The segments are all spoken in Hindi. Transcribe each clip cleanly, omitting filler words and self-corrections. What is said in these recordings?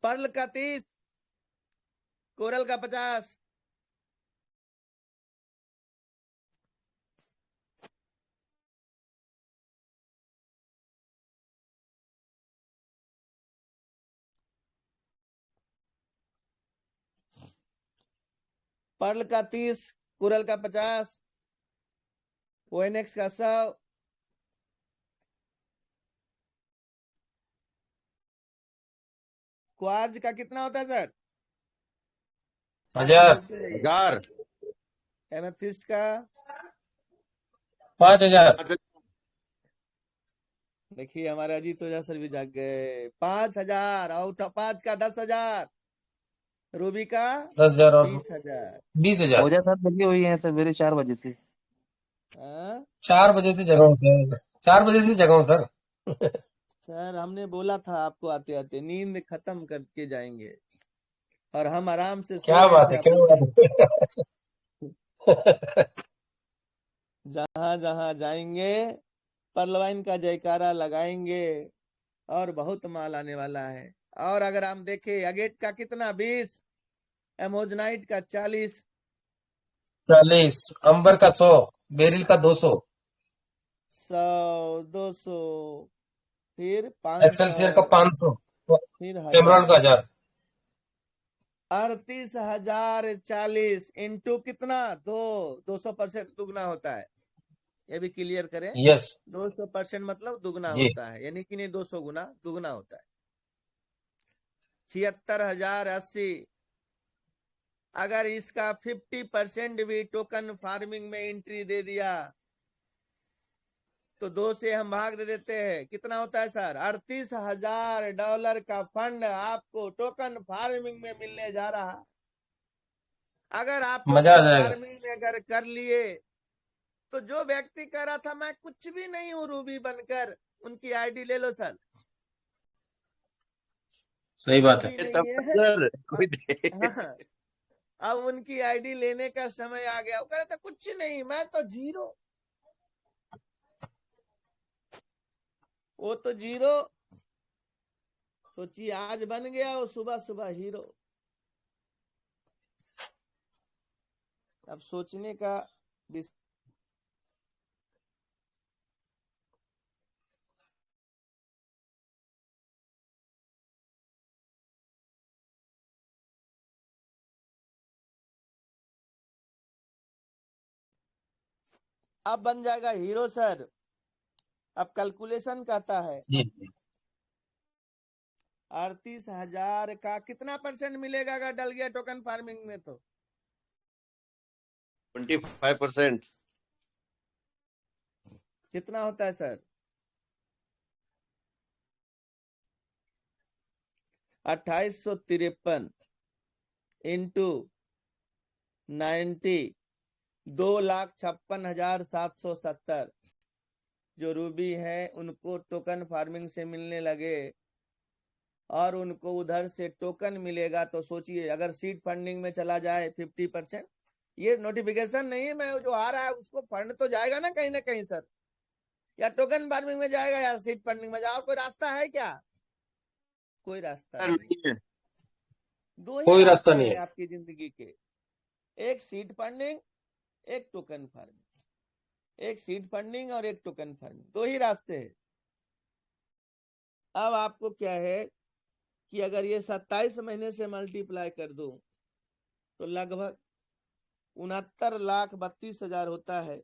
पर्ल का 30, कोरल का 50। पर्ल का 30, कोरल का 50, ओएनएक्स का 100, क्वार्ज का कितना होता है सर? 1000। 1000। एमेथिस्ट का 5000। देखिए हमारे अजीत ओझा सर भी जाग गए। 5000 आउट ऑफ 5 का 10,000। रूबी का 10,000 और 20,000। 20,000। ओझा साहब लगे हुई हैं सवेरे 4 बजे से। 4 बजे से जगाऊं सर? 4 बजे से जगाऊं सर? सर हमने बोला था आपको आते आते नींद खत्म करके जाएंगे, और हम आराम से सो क्या रहे बात थे है, क्या अपने बात है। जहां जहां जाएंगे परलवाइन का जयकारा लगाएंगे, और बहुत माल आने वाला है। और अगर हम देखें अगेट का कितना 20, एमोजनाइट का 40, 40, अंबर का 100, बेरिल का 200, 100, 200, फिर 500, एक्सेलसियर का 500, फिर एमराल्ड 1000। का 1000। 38,040 इंटू कितना? 200% दुगना होता है, ये भी क्लियर करें। यस 200% मतलब दुगना जी। होता है, यानी कि नहीं 200 गुना दुगना होता है। 76,080। अगर इसका 50% भी टोकन फार्मिंग में एंट्री दे दिया तो 2 से हम भाग दे देते हैं, कितना होता है सर? $38,000 का फंड आपको टोकन फार्मिंग में मिलने जा रहा। अगर आप मजा आ टोकन जाएगा। फार्मिंग में अगर कर लिए तो जो व्यक्ति कह रहा था मैं कुछ भी नहीं हूं रूबी बनकर, उनकी आईडी ले लो सर। सही बात कुछ है। भी नहीं तब है। सर कोई दे। हाँ, अब उनकी आईडी लेने का समय आ गया। वो कह रहा था कुछ नहीं, मैं तो जीरो। वो तो जीरो, सोचिए आज बन गया वो सुबह सुबह हीरो। अब सोचने का विषय। अब बन जाएगा हीरो सर। अब कैलकुलेशन कहता है जी 38,000 का कितना % मिलेगा अगर डल गया टोकन फार्मिंग में? तो 25%। कितना होता है सर? 2853 इंटू 90, 2,56,770 जो रूबी है उनको टोकन फार्मिंग से मिलने लगे, और उनको उधर से टोकन मिलेगा। तो सोचिए अगर सीड फंडिंग में चला जाए 50%, ये नोटिफिकेशन नहीं, मैं जो आ रहा है उसको फंड तो जाएगा ना कहीं सर, या टोकन फार्मिंग में जाएगा या सीड फंडिंग में जाओ। कोई रास्ता है क्या? कोई रास्ता नहीं। नहीं है। दो ही कोई रास्ता रास्ते नहीं हैं है। आपकी जिंदगी के, एक सीड फंडिंग, एक टोकन फार्मिंग। एक सीड फंडिंग और एक टोकन फार्मिंग, दो ही रास्ते हैं। अब आपको क्या है कि अगर ये 27 महीने से मल्टीप्लाई कर दूं तो लगभग 69,32,000 होता है।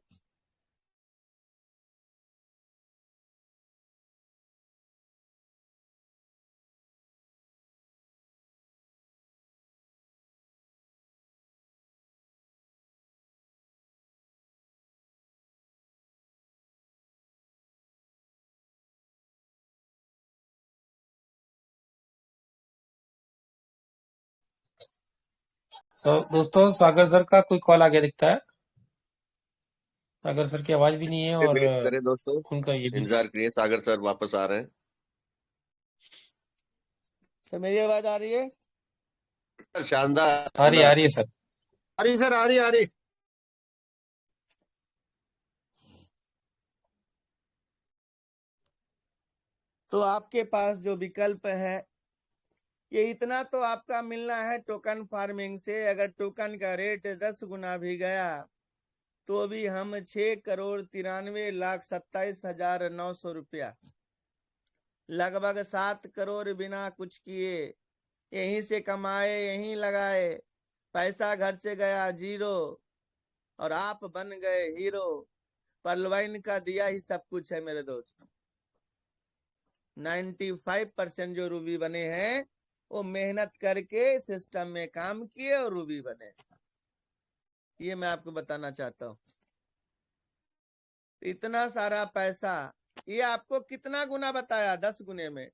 तो दोस्तों सागर सर का कोई कॉल आ गया दिखता है। सागर सर की आवाज भी नहीं है और वेट करें दोस्तों, उनका ये भी इंतजार करिए, सागर सर वापस आ रहे हैं। सर मेरी आवाज आ रही है? शानदार आ रही शानदार। है सर। आ रही सर, आ रही आ रही। तो आपके पास जो विकल्प है ये इतना तो आपका मिलना है टोकन फार्मिंग से। अगर टोकन का रेट 10 गुना भी गया तो भी हम 6,93,27,900 रुपया, लगभग 7 करोड़ बिना कुछ किए यहीं से कमाए, यहीं लगाए, पैसा घर से गया जीरो और आप बन गए हीरो। पर्लवाइन का दिया ही सब कुछ है मेरे दोस्त। 95% जो रूबी बने हैं वो मेहनत करके सिस्टम में काम किए और रूबी बने। ये मैं आपको बताना चाहता हूं। इतना सारा पैसा, ये आपको कितना गुना बताया? 10 गुने में।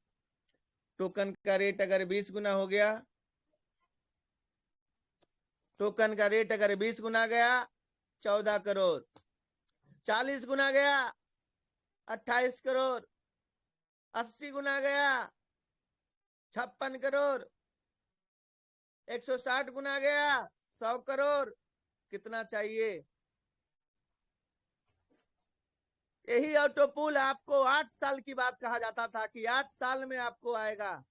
टोकन का रेट अगर 20 गुना हो गया, टोकन का रेट अगर 20 गुना गया 14 करोड़, 40 गुना गया 28 करोड़, 80 गुना गया 56 करोड़, 160 गुना गया 100 करोड़। कितना चाहिए? यही ऑटोपूल आपको 8 साल की बात कहा जाता था कि 8 साल में आपको आएगा।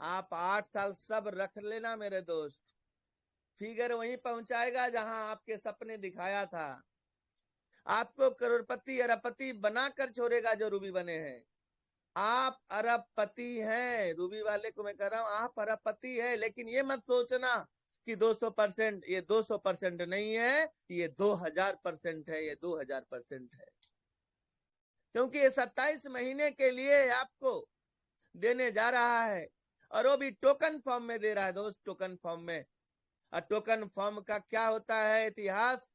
आप 8 साल सब रख लेना मेरे दोस्त, फिगर वहीं पहुंचाएगा जहां आपके सपने दिखाया था। आपको करोड़पति अरबपति बनाकर छोड़ेगा जो रूबी बने हैं। आप अरबपति हैं, रूबी वाले को मैं कह रहा हूं आप अरबपति है। लेकिन ये मत सोचना कि 200%, ये 200% नहीं है, ये 2000% है, ये 2000% है। क्योंकि ये 27 महीने के लिए आपको देने जा रहा है और वो भी टोकन फॉर्म में दे रहा है दोस्त, टोकन फॉर्म में। और टोकन फॉर्म का क्या होता है इतिहास,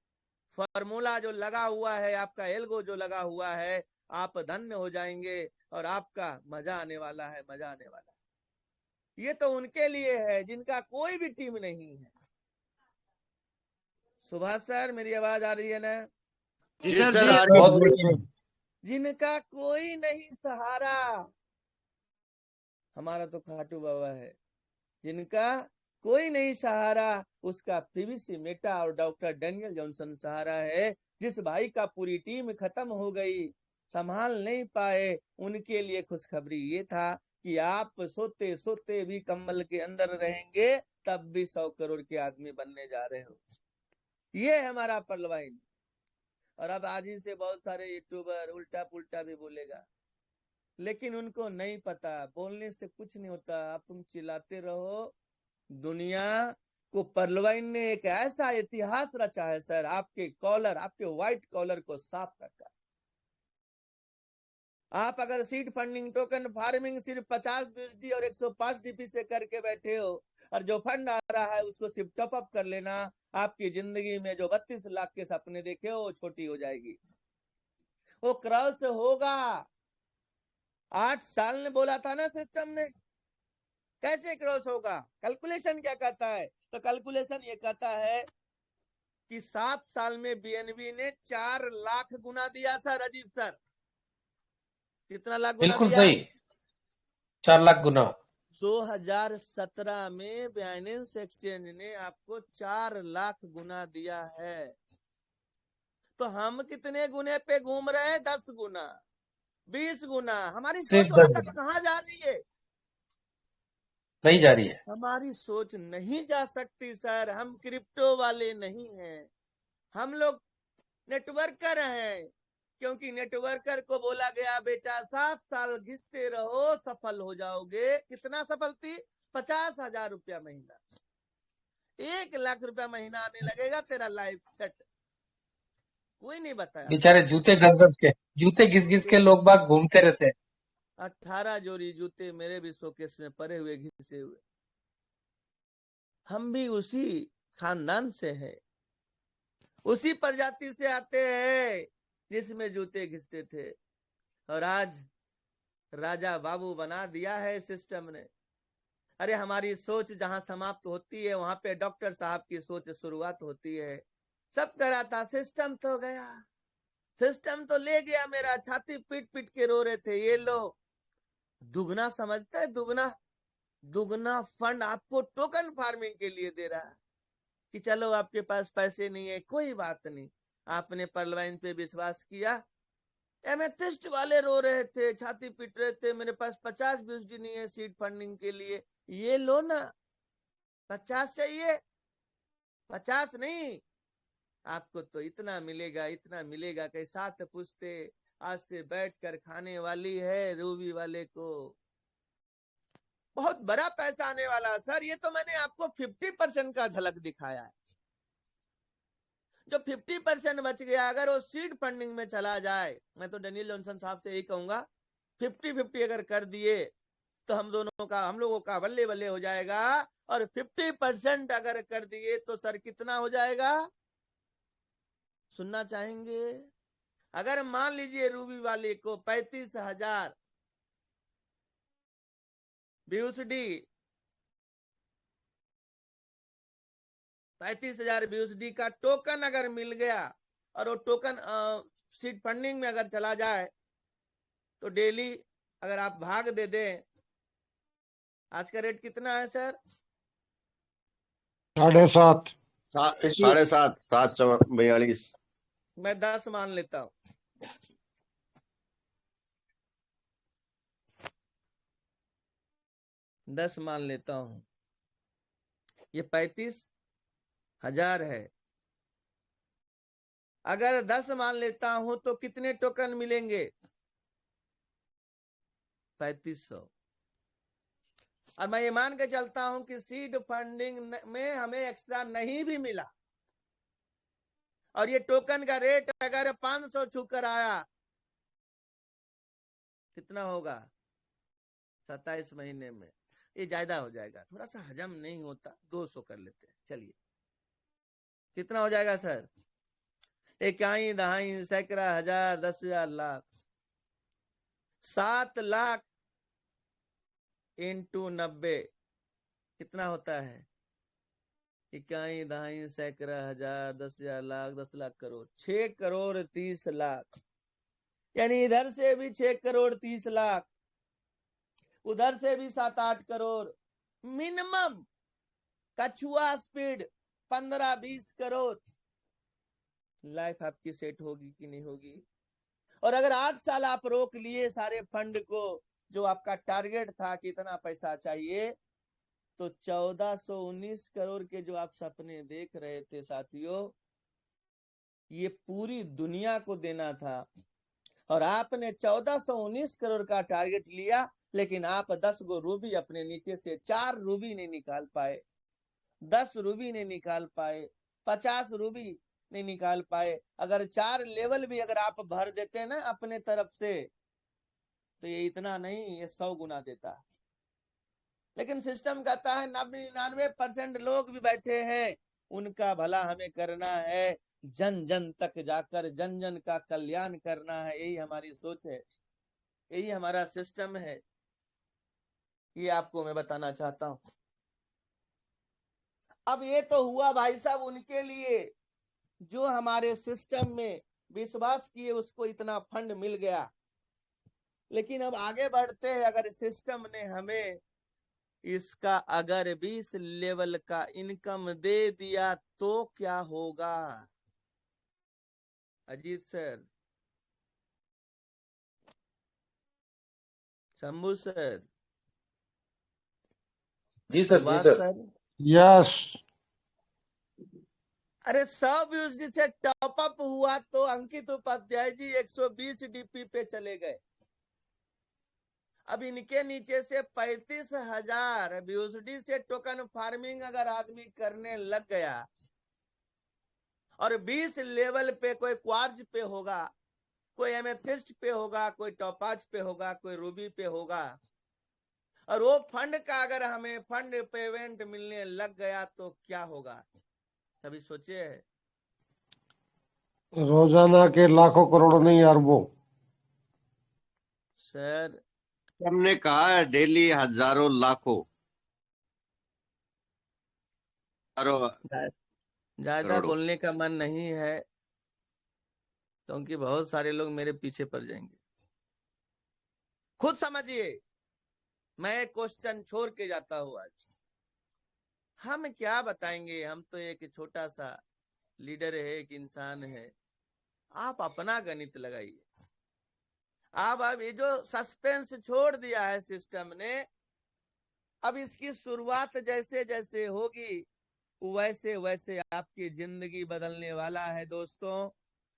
फॉर्मूला जो लगा हुआ है, आपका एल्गो जो लगा हुआ है, आप धन्य हो जाएंगे और आपका मजा आने वाला है, मजा आने वाला है। ये तो उनके लिए है जिनका कोई भी टीम नहीं है। सुभाष सर, मेरी आवाज आ रही है ना? जी सर, सर जी। आ रही बहुत बढ़िया। जिनका कोई नहीं सहारा, हमारा तो खाटू बाबा है। जिनका कोई नहीं सहारा, उसका पीवीसी मेटा और डॉक्टर डेनियल जॉनसन सहारा है। जिस भाई का पूरी टीम खत्म हो गई, संभाल नहीं पाए, उनके लिए खुशखबरी ये था कि आप सोते सोते भी कंबल के अंदर रहेंगे, तब भी 100 करोड़ के आदमी बनने जा रहे हो। ये है हमारा पर्लवाइन। और अब आज ही से बहुत सारे यूट्यूबर उल्टा पुल्टा भी बोलेगा, लेकिन उनको नहीं पता, बोलने से कुछ नहीं होता। अब तुम चिल्लाते रहो। दुनिया को पर्लवाइन ने एक ऐसा इतिहास रचा है सर, आपके कॉलर, आपके व्हाइट कॉलर को साफ रखा। आप अगर सीड फंडिंग टोकन फार्मिंग सिर्फ 50 BSD और 105 DP से करके बैठे हो और जो फंड आ रहा है उसको सिर्फ टॉप अप कर लेना, आपकी जिंदगी में जो 32 लाख के सपने देखे हो वो छोटी हो जाएगी। वो क्रॉस होगा। 8 साल ने बोला था ना सिस्टम ने, कैसे क्रॉस होगा? कैलकुलेशन क्या कहता है? तो कैलकुलेशन ये कहता है कि 7 साल में बीएनबी ने 4 लाख गुना दिया सर। अजीत सर, कितना लाख गुना बिल्कुल दिया? सही, 4 लाख गुना। 2017 में बाइनेंस एक्सचेंज ने आपको 4 लाख गुना दिया है। तो हम कितने गुने पे घूम रहे हैं? 10 गुना, 20 गुना। हमारी सिर्फ सोच वहां 10 तक गुना कहाँ जा रही है? नहीं जा रही है। हमारी सोच नहीं जा सकती सर। हम क्रिप्टो वाले नहीं हैं, हम लोग नेटवर्कर हैं। क्योंकि नेटवर्कर को बोला गया बेटा 7 साल घिसते रहो, सफल हो जाओगे। कितना सफल थी? 50,000 रुपया महीना, 1 लाख रुपया महीना आने लगेगा, तेरा लाइफ सेट। कोई नहीं बताया। बेचारे जूते घिस घिस के लोग बाग घूमते रहते हैं। 18 जोड़ी जूते मेरे भी शोकेस में पड़े हुए, घिसे हुए। हम भी उसी खानदान से हैं, उसी प्रजाति से आते हैं जिसमें जूते घिसते थे। और आज राजा बाबू बना दिया है सिस्टम ने। अरे हमारी सोच जहां समाप्त होती है वहां पे डॉक्टर साहब की सोच शुरुआत होती है। सब कह रहा था सिस्टम तो गया, सिस्टम तो ले गया मेरा, छाती पीट पीट के रो रहे थे। ये लो, दुगना समझते है, दुगना दुगना फंड आपको टोकन फार्मिंग के लिए दे रहा है कि चलो आपके पास पैसे नहीं है, कोई बात नहीं, आपने पर्लवाइन पे विश्वास किया, एमेथिस्ट वाले रो रहे थे, छाती पीट रहे थे, मेरे पास 50 BUSD नहीं है सीड फंडिंग के लिए। ये लो ना, 50 चाहिए, 50 नहीं, आपको तो इतना मिलेगा, इतना मिलेगा कि साथ पूछते आज से बैठकर खाने वाली है रूबी वाले को। बहुत बड़ा पैसा आने वाला सर। ये तो मैंने आपको 50% का झलक दिखाया है। जो 50% बच गया अगर वो सीड फंडिंग में चला जाए, मैं तो डेनियल जॉनसन साहब से यही कहूंगा 50-50 अगर कर दिए तो हम लोगों का बल्ले बल्ले हो जाएगा। और 50% अगर कर दिए तो सर कितना हो जाएगा, सुनना चाहेंगे? अगर मान लीजिए रूबी वाले को 35,000 BUSD 35,000 BUSD का टोकन अगर मिल गया और वो टोकन सीड फंडिंग में अगर चला जाए तो डेली अगर आप भाग दे दें, आज का रेट कितना है सर? 7.5। 7.5, 7.42। मैं 10 मान लेता हूं। दस मान लेता हूं। ये 35,000 है। अगर 10 मान लेता हूं तो कितने टोकन मिलेंगे? 3500। और मैं ये मान के चलता हूं कि सीड फंडिंग में हमें एक्स्ट्रा नहीं भी मिला और ये टोकन का रेट अगर 500 छूकर आया, कितना होगा 27 महीने में? ये ज्यादा हो जाएगा, थोड़ा सा हजम नहीं होता, 200 कर लेते हैं। चलिए कितना हो जाएगा सर? इकाई दहाई सैकड़ा हजार 10,000 लाख, 7 लाख इंटू 90 कितना होता है? इकाई दहाई सैकड़ा हजार 10,000 लाख 10 लाख करोड़, 6 करोड़ 30 लाख। यानी इधर से भी 6 करोड़ 30 लाख, उधर से भी 7-8 करोड़। मिनिमम कछुआ स्पीड 15-20 करोड़। लाइफ आपकी सेट होगी कि नहीं होगी? और अगर 8 साल आप रोक लिए सारे फंड को, जो आपका टारगेट था कि इतना पैसा चाहिए, तो 1419 करोड़ के जो आप सपने देख रहे थे साथियों, ये पूरी दुनिया को देना था। और आपने 1419 करोड़ का टारगेट लिया, लेकिन आप 10 गो रूबी अपने नीचे से 4 रूबी नहीं निकाल पाए, 10 रूबी नहीं निकाल पाए, 50 रूबी नहीं निकाल पाए। अगर 4 लेवल भी अगर आप भर देते ना अपने तरफ से, तो ये इतना नहीं, ये 100 गुना देता। लेकिन सिस्टम कहता है 99% लोग भी बैठे हैं, उनका भला हमें करना है, जन जन तक जाकर जन जन का कल्याण करना है। यही हमारी सोच है, यही हमारा सिस्टम है। ये आपको मैं बताना चाहता हूं। अब ये तो हुआ भाई साहब उनके लिए जो हमारे सिस्टम में विश्वास किए, उसको इतना फंड मिल गया। लेकिन अब आगे बढ़ते हैं, अगर सिस्टम ने हमें इसका अगर 20 लेवल का इनकम दे दिया तो क्या होगा? अजीत सर, शंभू सर, जी सर, जी सुभाष सर। Sir, yes. अरे 100 BUSD से टॉप अप हुआ तो अंकित उपाध्याय जी 120 DP पे चले गए। अब इनके नीचे से 35,000 BUSD से टोकन फार्मिंग अगर आदमी करने लग गया और 20 लेवल पे कोई क्वार्ज पे होगा, कोई एमेथिस्ट पे होगा, कोई टॉपाज पे होगा, कोई रूबी पे होगा, और वो फंड का अगर हमें फंड पेमेंट मिलने लग गया तो क्या होगा? कभी सोचे है? रोजाना के लाखों करोड़ों नहीं, अरबों। सर हमने कहा है डेली हजारों लाखों ज्यादा करोड़ों। बोलने का मन नहीं है, क्योंकि बहुत सारे लोग मेरे पीछे पड़ जाएंगे। खुद समझिए, मैं क्वेश्चन छोड़ के जाता हूं आज। हम क्या बताएंगे? हम तो एक छोटा सा लीडर है, एक इंसान है। आप अपना गणित लगाइए। अब ये जो सस्पेंस छोड़ दिया है सिस्टम ने, अब इसकी शुरुआत जैसे जैसे होगी वैसे वैसे आपकी जिंदगी बदलने वाला है दोस्तों।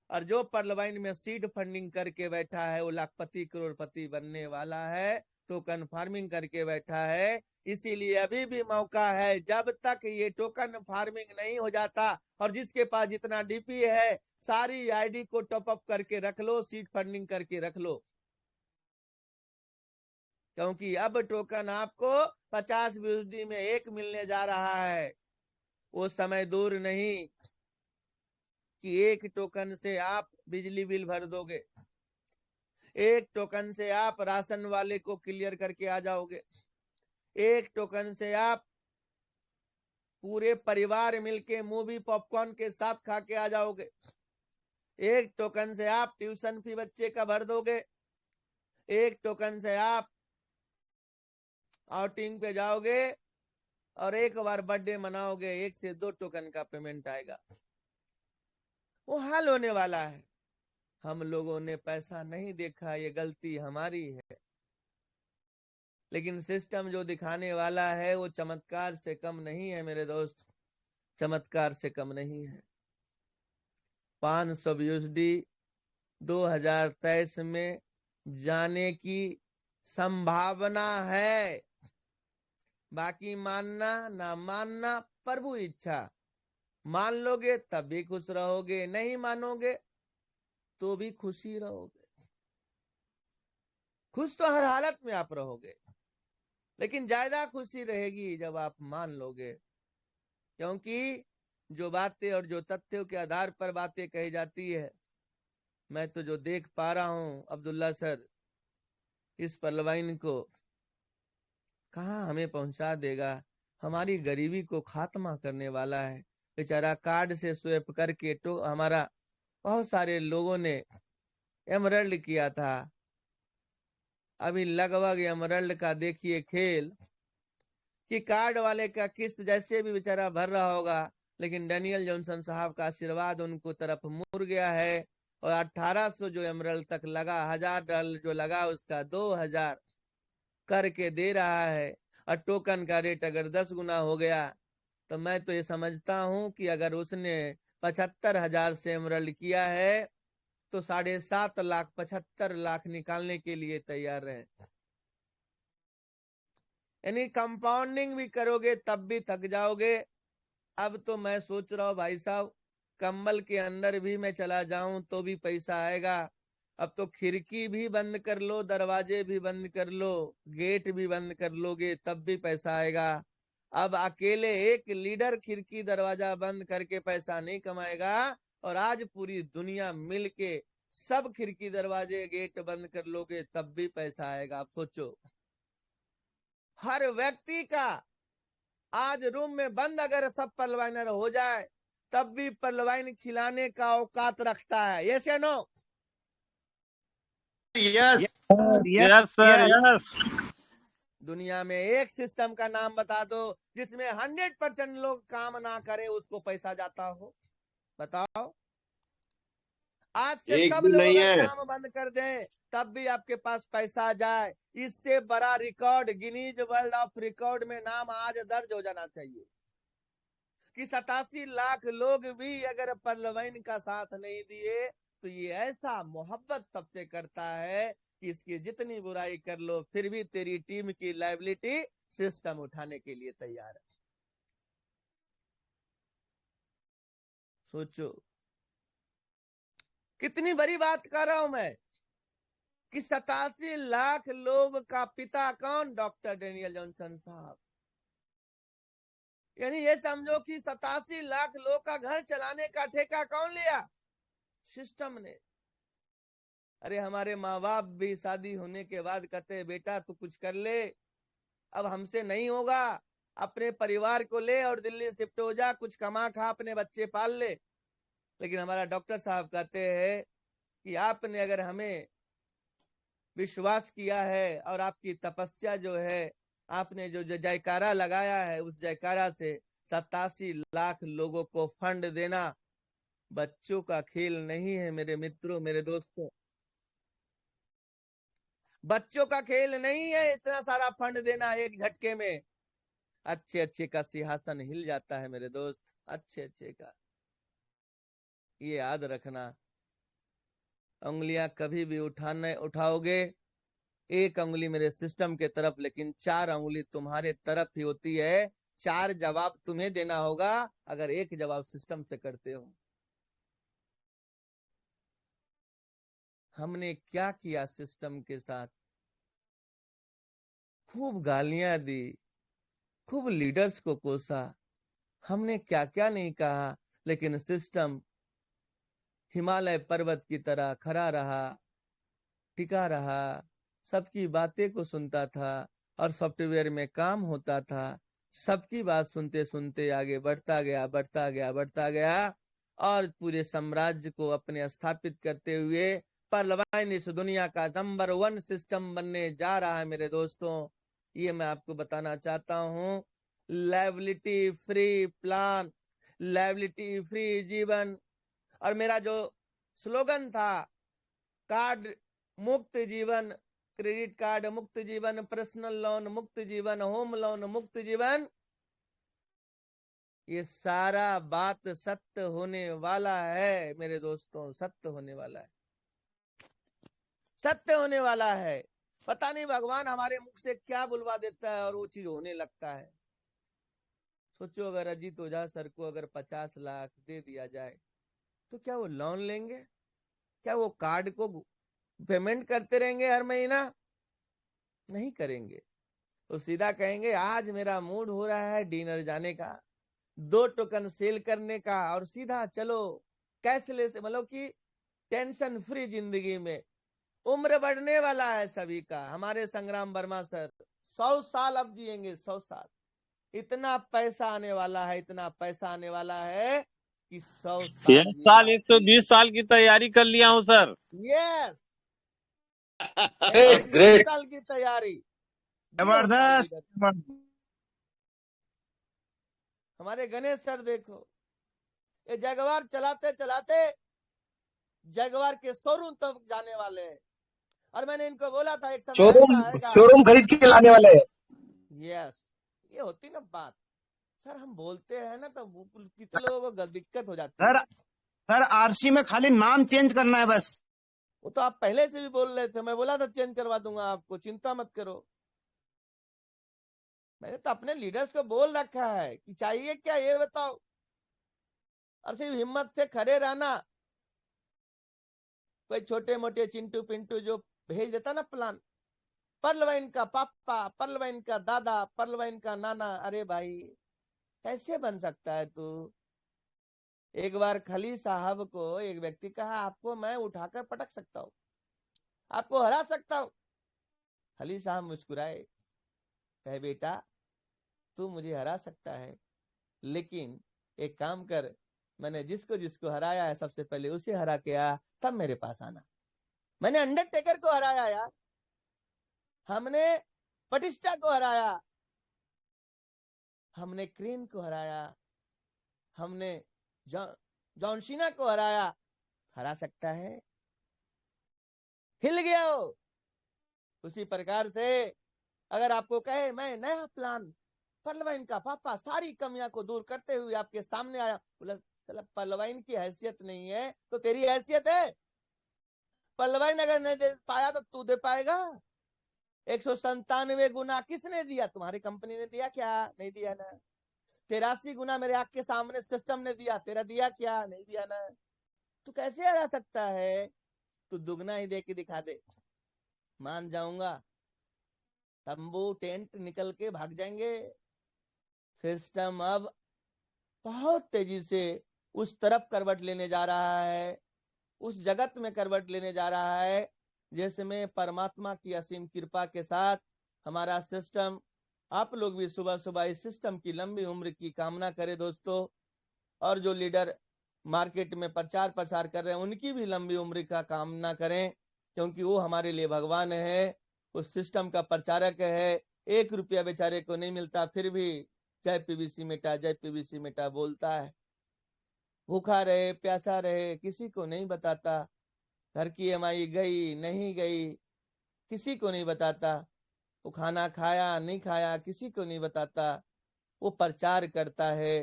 और जो पर्लवाइन में सीड फंडिंग करके बैठा है वो लाखपति करोड़पति बनने वाला है, टोकन फार्मिंग करके बैठा है। इसीलिए अभी भी मौका है, जब तक ये टोकन फार्मिंग नहीं हो जाता। और जिसके पास जितना डीपी है सारी आईडी को टॉप अप करके रख लो, सीड फंडिंग करके रख लो, क्योंकि अब टोकन आपको 50 यूएसडी में 1 मिलने जा रहा है। वो समय दूर नहीं कि 1 टोकन से आप बिजली बिल भर दोगे, 1 टोकन से आप राशन वाले को क्लियर करके आ जाओगे, 1 टोकन से आप पूरे परिवार मिलके मूवी पॉपकॉर्न के साथ खा के आ जाओगे, 1 टोकन से आप ट्यूशन फी बच्चे का भर दोगे, 1 टोकन से आप आउटिंग पे जाओगे और 1 बार बर्थडे मनाओगे। 1 से 2 टोकन का पेमेंट आएगा। वो हाल होने वाला है। हम लोगों ने पैसा नहीं देखा, ये गलती हमारी है। लेकिन सिस्टम जो दिखाने वाला है वो चमत्कार से कम नहीं है मेरे दोस्त, चमत्कार से कम नहीं है। 500 यूएसडी 2023 में जाने की संभावना है। बाकी मानना ना मानना प्रभु इच्छा। मान लोगे तब भी खुश रहोगे, नहीं मानोगे तो भी खुशी रहोगे। खुश तो हर हालत में आप रहोगे, लेकिन ज्यादा खुशी रहेगी जब आप मान लोगे। क्योंकि जो बातें और जो तथ्यों के आधार पर बातें कही जाती है, मैं तो जो देख पा रहा हूं अब्दुल्ला सर, इस पर्लवाइन को कहां हमें पहुंचा देगा। हमारी गरीबी को खात्मा करने वाला है। बेचारा कार्ड से स्वैप करके तो हमारा बहुत सारे लोगों ने एमरल्ड किया था। अभी लगभग एमरल्ड का देखिए खेल कि कार्ड वाले का किस्त जैसे भी बेचारा भर रहा होगा, लेकिन डैनियल जॉनसन साहब का आशीर्वाद उनको तरफ मुड़ गया है। और 1800 जो एमरल्ड तक लगा, $1000 जो लगा उसका 2000 करके दे रहा है। और टोकन का रेट अगर 10 गुना हो गया तो मैं तो ये समझता हूं कि अगर उसने 75,000 से एमरल्ड किया है तो 7.5 लाख 75 लाख निकालने के लिए तैयार रहे। यानी कंपाउंडिंग भी करोगे तब भी थक जाओगे। अब तो मैं सोच रहा हूं भाई साहब, कंबल के अंदर भी मैं चला जाऊं तो भी पैसा आएगा। अब तो खिड़की भी बंद कर लो, दरवाजे भी बंद कर लो, गेट भी बंद कर लोगे तब भी पैसा आएगा। अब अकेले एक लीडर खिड़की दरवाजा बंद करके पैसा नहीं कमाएगा। और आज पूरी दुनिया मिलके सब खिड़की दरवाजे गेट बंद कर लोगे तब भी पैसा आएगा। आप सोचो, हर व्यक्ति का आज रूम में बंद अगर सब पलवाइनर हो जाए तब भी पलवाइन खिलाने का औकात रखता है। यस या no? Yes yes sir yes. दुनिया में एक सिस्टम का नाम बता दो जिसमें 100% लोग काम ना करे उसको पैसा जाता हो, बताओ। आज से एक सब भी लोग नहीं अगर है। काम बंद कर दें तब भी आपके पास पैसा जाए। इससे बड़ा record Guinness world of record में नाम आज दर्ज हो जाना चाहिए कि 87 लाख लोग भी अगर पर्लवाइन का साथ नहीं दिए तो ये ऐसा मोहब्बत सबसे करता है कि इसकी जितनी बुराई कर लो फिर भी तेरी टीम की लायबिलिटी सिस्टम उठाने के लिए तैयार है। सोचो कितनी बड़ी बात कर रहा हूं मैं कि 87 लाख लोग का पिता कौन? डॉक्टर डेनियल जॉनसन साहब। यानी ये समझो कि 87 लाख लोग का घर चलाने का ठेका कौन लिया? सिस्टम ने। अरे हमारे माँ बाप भी शादी होने के बाद कहते बेटा तू कुछ कर ले, अब हमसे नहीं होगा, अपने परिवार को ले और दिल्ली शिफ्ट हो जा, कुछ कमा खा अपने बच्चे पाल ले। लेकिन हमारा डॉक्टर साहब कहते हैं कि आपने अगर हमें विश्वास किया है और आपकी तपस्या जो है, आपने जो जयकारा लगाया है, उस जयकारा से 87 लाख लोगों को फंड देना बच्चों का खेल नहीं है मेरे मित्रों, मेरे दोस्तों। बच्चों का खेल नहीं है इतना सारा फंड देना एक झटके में। अच्छे अच्छे का सिंहासन हिल जाता है मेरे दोस्त, अच्छे अच्छे का। ये याद रखना, उंगलियां कभी भी उठाओगे, एक उंगली मेरे सिस्टम के तरफ, लेकिन 4 उंगली तुम्हारे तरफ ही होती है। 4 जवाब तुम्हें देना होगा अगर एक जवाब सिस्टम से करते हो। हमने क्या किया सिस्टम के साथ? खूब गालियां दी, खूब लीडर्स को कोसा, हमने क्या क्या नहीं कहा, लेकिन सिस्टम हिमालय पर्वत की तरह खड़ा रहा, टिका रहा, सबकी बातें को सुनता था और सॉफ्टवेयर में काम होता था। सबकी बात सुनते सुनते आगे बढ़ता गया, बढ़ता गया, बढ़ता गया, और पूरे साम्राज्य को अपने स्थापित करते हुए पर्लवाइन इस दुनिया का नंबर 1 सिस्टम बनने जा रहा है मेरे दोस्तों। ये मैं आपको बताना चाहता हूँ। Liability free plan, liability free जीवन। और मेरा जो स्लोगन था, कार्ड मुक्त जीवन, क्रेडिट कार्ड मुक्त जीवन, पर्सनल लोन मुक्त जीवन, होम लोन मुक्त जीवन, ये सारा बात सत्य होने वाला है मेरे दोस्तों, सत्य होने वाला है, सत्य होने वाला है। पता नहीं भगवान हमारे मुख से क्या बुलवा देता है और वो चीज होने लगता है। सोचो अगर अजीत ओझा सर को अगर 50 लाख दे दिया जाए तो क्या वो लोन लेंगे? क्या वो कार्ड को पेमेंट करते रहेंगे हर महीना? नहीं करेंगे। तो सीधा कहेंगे आज मेरा मूड हो रहा है डिनर जाने का, 2 टोकन सेल करने का, और सीधा चलो कैशलेस, मतलब कि टेंशन फ्री जिंदगी में। उम्र बढ़ने वाला है सभी का। हमारे संग्राम वर्मा सर 100 साल अब जिएंगे, 100 साल। इतना पैसा आने वाला है, इतना पैसा आने वाला है कि 100 साल 1 साल जिएंगे। 120 साल की तैयारी कर लिया हूँ सर। Yes, great 120 great. साल की तैयारी। ये होता है जबरदस्त। लीडर। हमारे गणेश सर देखो, ये जगवार चलाते चलाते जगवार के शोरूम तक जाने वाले हैं। और मैंने इनको बोला था एक समय शोरूम ऐसा आएगा। शोरूम खरीद के लाने वाले हैं। यस, ये होती ना बात। सर हम बोलते हैं ना तो कितने लोगों को दिक्कत हो जाती है। सर आरसी में खाली नाम चेंज करना है बस। वो तो आप पहले से भी बोल रहे थे, मैं बोला था चेंज करवा दूंगा आपको, चिंता मत करो। मैंने तो अपने लीडर्स को बोल रखा है कि चाहिए क्या ये बताओ, और सिर्फ हिम्मत से खड़े रहना। कोई छोटे मोटे चिंटू पिंटू जो भेज देता ना प्लान, पर्लवाइन का पापा, पर्लवाइन का दादा, पर्लवाइन का नाना, अरे भाई कैसे बन सकता है तू? एक बार खली साहब को एक व्यक्ति कहा आपको मैं उठाकर पटक सकता हूँ, आपको हरा सकता हूँ। खली साहब मुस्कुराए, कहे बेटा तू मुझे हरा सकता है, लेकिन एक काम कर, मैंने जिसको जिसको हराया है सबसे पहले उसे हरा के आ, तब मेरे पास आना। मैंने अंडरटेकर को हराया यार, हमने पटिस्टा को हराया, हमने क्रीन को हराया, हमने जॉन सीना को हराया। हरा सकता है? हिल गया हो। उसी प्रकार से अगर आपको कहे मैं नया प्लान, पर्लवाइन का पापा सारी कमियां को दूर करते हुए आपके सामने आया, बोला साला पर्लवाइन की हैसियत नहीं है तो तेरी हैसियत है? पर्लवाइन अगर नहीं दे पाया तो तू दे पाएगा? 197 गुना किसने दिया? तुम्हारी कंपनी ने दिया क्या? नहीं दिया ना। 83 गुना मेरे आंख के सामने सिस्टम ने दिया, तेरा दिया क्या? नहीं दिया ना। तू कैसे हरा सकता है? तू दुगना ही दे के दिखा दे, मान जाऊंगा। तंबू टेंट निकल के भाग जाएंगे। सिस्टम अब बहुत तेजी से उस तरफ करवट लेने जा रहा है, उस जगत में करवट लेने जा रहा है जिसमें परमात्मा की असीम कृपा के साथ हमारा सिस्टम, आप लोग भी सुबह सुबह इस सिस्टम की लंबी उम्र की कामना करें दोस्तों। और जो लीडर मार्केट में प्रचार प्रसार कर रहे हैं उनकी भी लंबी उम्र का कामना करें, क्योंकि वो हमारे लिए भगवान है, उस सिस्टम का प्रचारक है। 1 रुपया बेचारे को नहीं मिलता, फिर भी जय पीवीसी मिटा, जय पीवीसी मिटा बोलता है। भूखा रहे प्यासा रहे किसी को नहीं बताता, घर की EMI गई नहीं गई, किसी को नहीं बताता, वो खाना खाया नहीं खाया किसी को नहीं बताता, वो प्रचार करता है,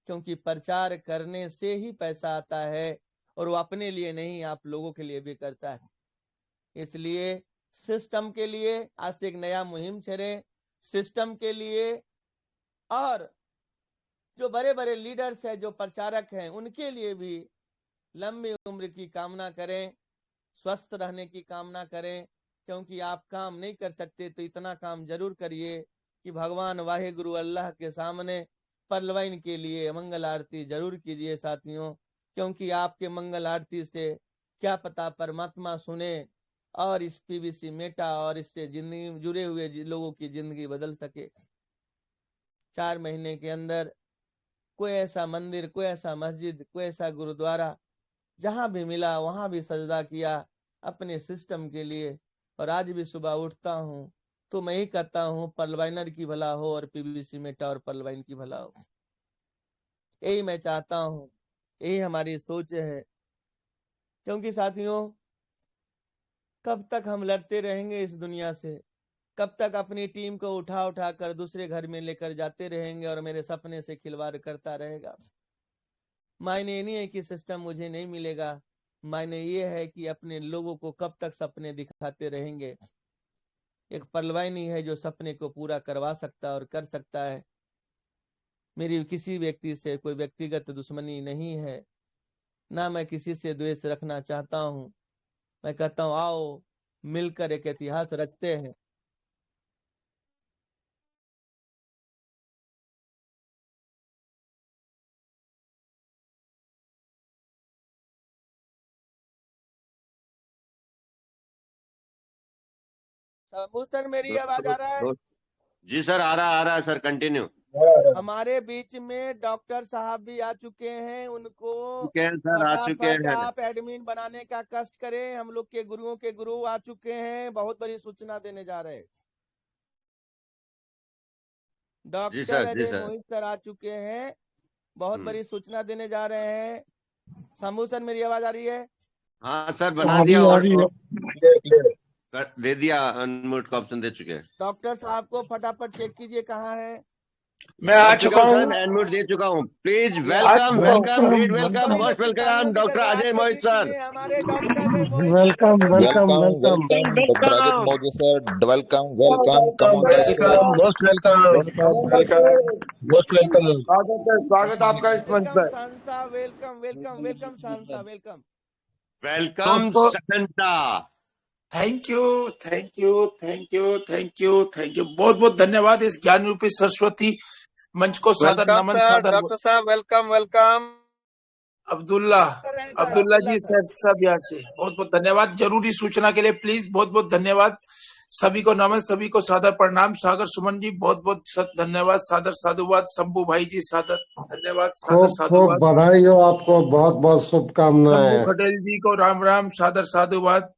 क्योंकि प्रचार करने से ही पैसा आता है, और वो अपने लिए नहीं आप लोगों के लिए भी करता है। इसलिए सिस्टम के लिए आज से एक नया मुहिम छेड़े, सिस्टम के लिए, और जो बड़े बड़े लीडर्स हैं, जो प्रचारक हैं, उनके लिए भी लंबी उम्र की कामना करें, स्वस्थ रहने की कामना करें, क्योंकि आप काम नहीं कर सकते तो इतना काम जरूर करिए कि भगवान वाहे गुरु अल्लाह के सामने परलवाइन के लिए मंगल आरती जरूर कीजिए साथियों, क्योंकि आपके मंगल आरती से क्या पता परमात्मा सुने और इस पीवीसी मेटा और इससे जिंदगी जुड़े हुए लोगों की जिंदगी बदल सके। 4 महीने के अंदर कोई ऐसा मंदिर, कोई ऐसा मस्जिद, कोई ऐसा गुरुद्वारा, जहां भी मिला वहां भी सजदा किया अपने सिस्टम के लिए। और आज भी सुबह उठता हूं तो मैं ही कहता हूं परलवाइनर की भला हो और पीवीसी मेटा और परलवाइन की भला हो। यही मैं चाहता हूं, यही हमारी सोच है। क्योंकि साथियों, कब तक हम लड़ते रहेंगे इस दुनिया से, कब तक अपनी टीम को उठा उठा कर दूसरे घर में लेकर जाते रहेंगे और मेरे सपने से खिलवाड़ करता रहेगा। मायने नहीं है कि सिस्टम मुझे नहीं मिलेगा, मायने ये है कि अपने लोगों को कब तक सपने दिखाते रहेंगे। एक परलवाइन ही है जो सपने को पूरा करवा सकता और कर सकता है। मेरी किसी व्यक्ति से कोई व्यक्तिगत दुश्मनी नहीं है, ना मैं किसी से द्वेष रखना चाहता हूं। मैं कहता हूं आओ मिलकर एक इतिहास रखते हैं। सबू सर मेरी आवाज आ रहा है? जी सर, आ रहा है सर, कंटिन्यू। हमारे बीच में डॉक्टर साहब भी आ चुके हैं, उनको चुके हैं सर, आ चुके फटाफट हैं। आप एडमिन बनाने का कष्ट करें। हम लोग के गुरुओं के गुरु आ चुके हैं, बहुत बड़ी सूचना देने जा रहे हैं। डॉक्टर अजय मोहित सर आ चुके हैं, बहुत बड़ी सूचना देने जा रहे हैं। शंभू सर मेरी आवाज आ रही है? हाँ सर, बना दिया और दे दिया, अनम्यूट का ऑप्शन दे चुके हैं। डॉक्टर साहब को फटाफट चेक कीजिए कहाँ है। मैं आ चुका हूँ, अनम्यूट दे चुका हूँ। Please welcome welcome great welcome most welcome doctor Ajay Mohit sir. हमारे doctor Ajay Mohit welcome welcome welcome Dr. Ajit Modi sir, welcome. Come on the stage. Most welcome. स्वागत आपका इस मंच पर। सांसा वेलकम वेलकम वेलकम सांसा वेलकम। वेलकम दोस्तों, संता। Thank you thank you thank you thank you thank you, बहुत बहुत धन्यवाद इस ज्ञान रूपी सरस्वती मंच को सादर नमन, सादर डॉक्टर साहब वेलकम वेलकम। अब्दुल्ला जी सर सब यहाँ से बहुत बहुत धन्यवाद। जरूरी सूचना के लिए प्लीज बहुत बहुत धन्यवाद। सभी को नमन, सभी को सादर प्रणाम। सागर सुमन जी बहुत बहुत धन्यवाद, सादर साधुवाद। शंभू भाई जी सादर धन्यवाद, सादर खूब खूब साधुवाद। बधाई हो आपको, बहुत बहुत शुभकामनाएं। शंभू खटेल जी को राम राम, सादर साधुवाद।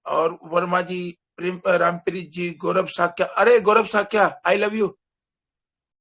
और वर्मा जी, रामप्रीत जी, गौरव साक्या, अरे गौरव साक्या आई लव यू।